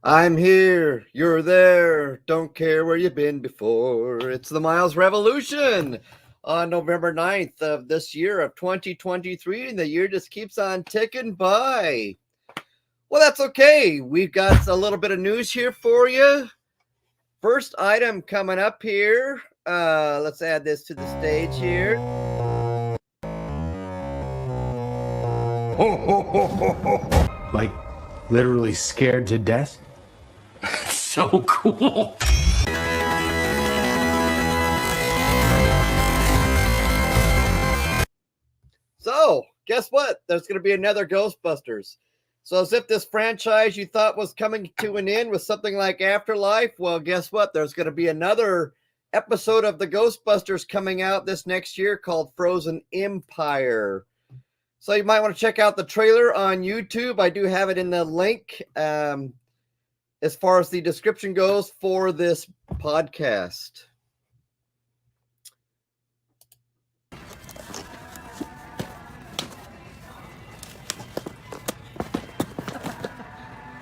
I'm here, you're there, don't care where you've been before. It's the Myles Revolution on November 9th of this year of 2023, and the year just keeps on ticking by. Well, that's okay. We've got a little bit of news here for you. First item coming up here. Let's add this to the stage here. Like, literally scared to death? So cool. So, guess what? There's going to be another Ghostbusters. So, as if this franchise you thought was coming to an end with something like Afterlife, well, guess what? There's going to be another episode of the Ghostbusters coming out this next year called Frozen Empire. So, you might want to check out the trailer on YouTube. I do have it in the link as far as the description goes for this podcast.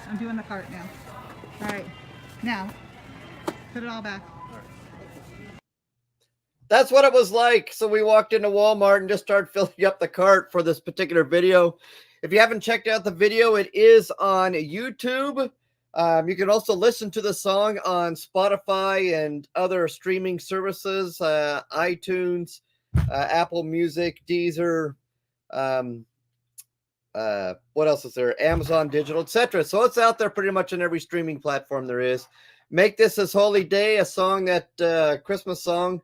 I'm doing the cart now. All right. Now, put it all back. That's what it was like. So we walked into Walmart and just started filling up the cart for this particular video. If you haven't checked out the video, it is on YouTube. You can also listen to the song on Spotify and other streaming services, iTunes, Apple Music, Deezer, what else is there? Amazon Digital, etc. So it's out there pretty much on every streaming platform there is. Make This His Holy Day, a song that Christmas song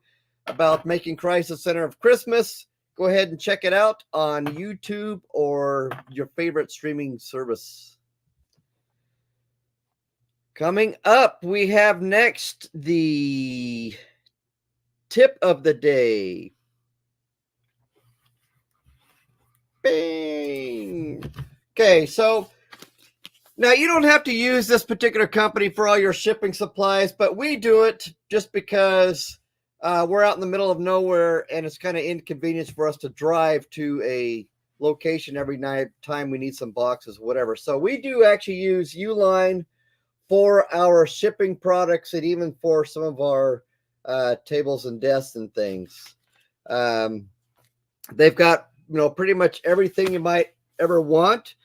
about making Christ the center of Christmas. Go ahead and check it out on YouTube or your favorite streaming service. Coming up, we have next the tip of the day. Bing. Okay, so now you don't have to use this particular company for all your shipping supplies, but we do it just because we're out in the middle of nowhere and it's kind of inconvenience for us to drive to a location every night time we need some boxes, whatever. So we do actually use Uline for our shipping products and even for some of our tables and desks and things. They've got pretty much everything you might ever want,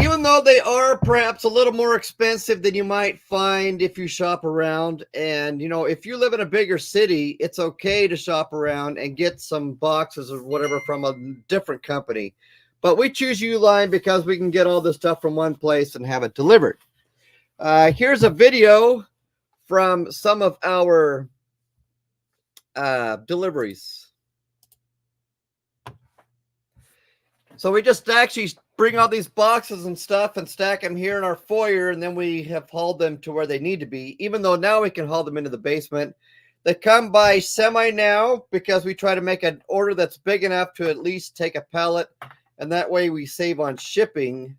even though they are perhaps a little more expensive than you might find if you shop around. And if you live in a bigger city, it's okay to shop around and get some boxes or whatever from a different company, but we choose Uline because we can get all this stuff from one place and have it delivered. Here's a video from some of our deliveries. So we just actually bring all these boxes and stuff and stack them here in our foyer, and then we have hauled them to where they need to be, even though now we can haul them into the basement. They come by semi now because we try to make an order that's big enough to at least take a pallet, and that way we save on shipping,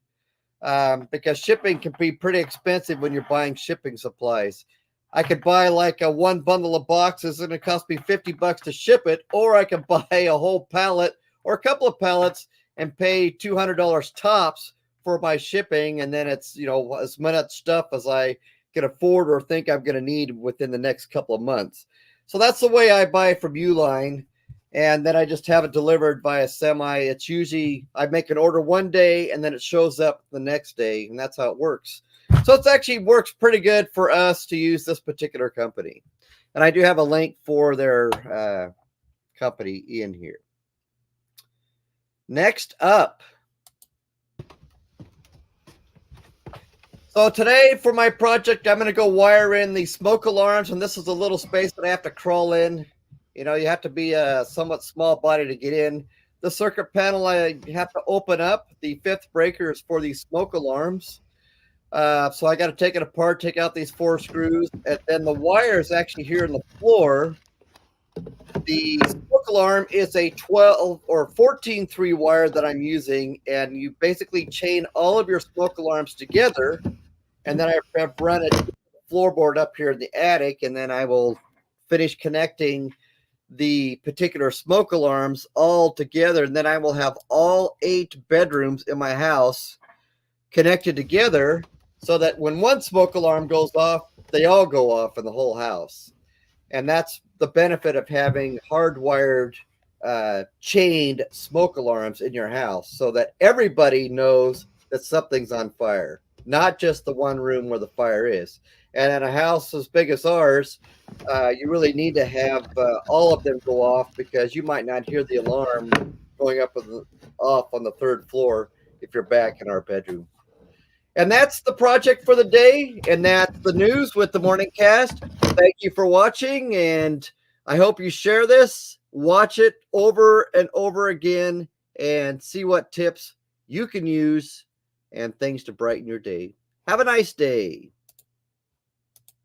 because shipping can be pretty expensive when you're buying shipping supplies. I could buy like a one bundle of boxes and it cost me $50 to ship it, or I could buy a whole pallet or a couple of pallets and pay $200 tops for my shipping, and then it's as much stuff as I can afford or think I'm going to need within the next couple of months. So that's the way I buy from Uline, and then I just have it delivered by a semi. It's usually I make an order one day and then it shows up the next day, and that's how it works. So it actually works pretty good for us to use this particular company, and I do have a link for their company in here. Next up. So today for my project, I'm going to go wire in the smoke alarms, and this is a little space that I have to crawl in. You have to be a somewhat small body to get in. The circuit panel I have to open up. The fifth breaker is for these smoke alarms. So I got to take it apart, take out these 4 screws, and then the wire is actually here in the floor. The smoke alarm is a 12 or 14-3 wire that I'm using, and you basically chain all of your smoke alarms together, and then I run it to the floorboard up here in the attic, and then I will finish connecting the particular smoke alarms all together, and then I will have all 8 bedrooms in my house connected together, so that when one smoke alarm goes off, they all go off in the whole house. And that's the benefit of having hardwired chained smoke alarms in your house, so that everybody knows that something's on fire, not just the one room where the fire is. And in a house as big as ours, you really need to have all of them go off, because you might not hear the alarm going up off on the third floor if you're back in our bedroom. And that's the project for the day. And that's the news with the morning cast. Thank you for watching. And I hope you share this, watch it over and over again, and see what tips you can use and things to brighten your day. Have a nice day.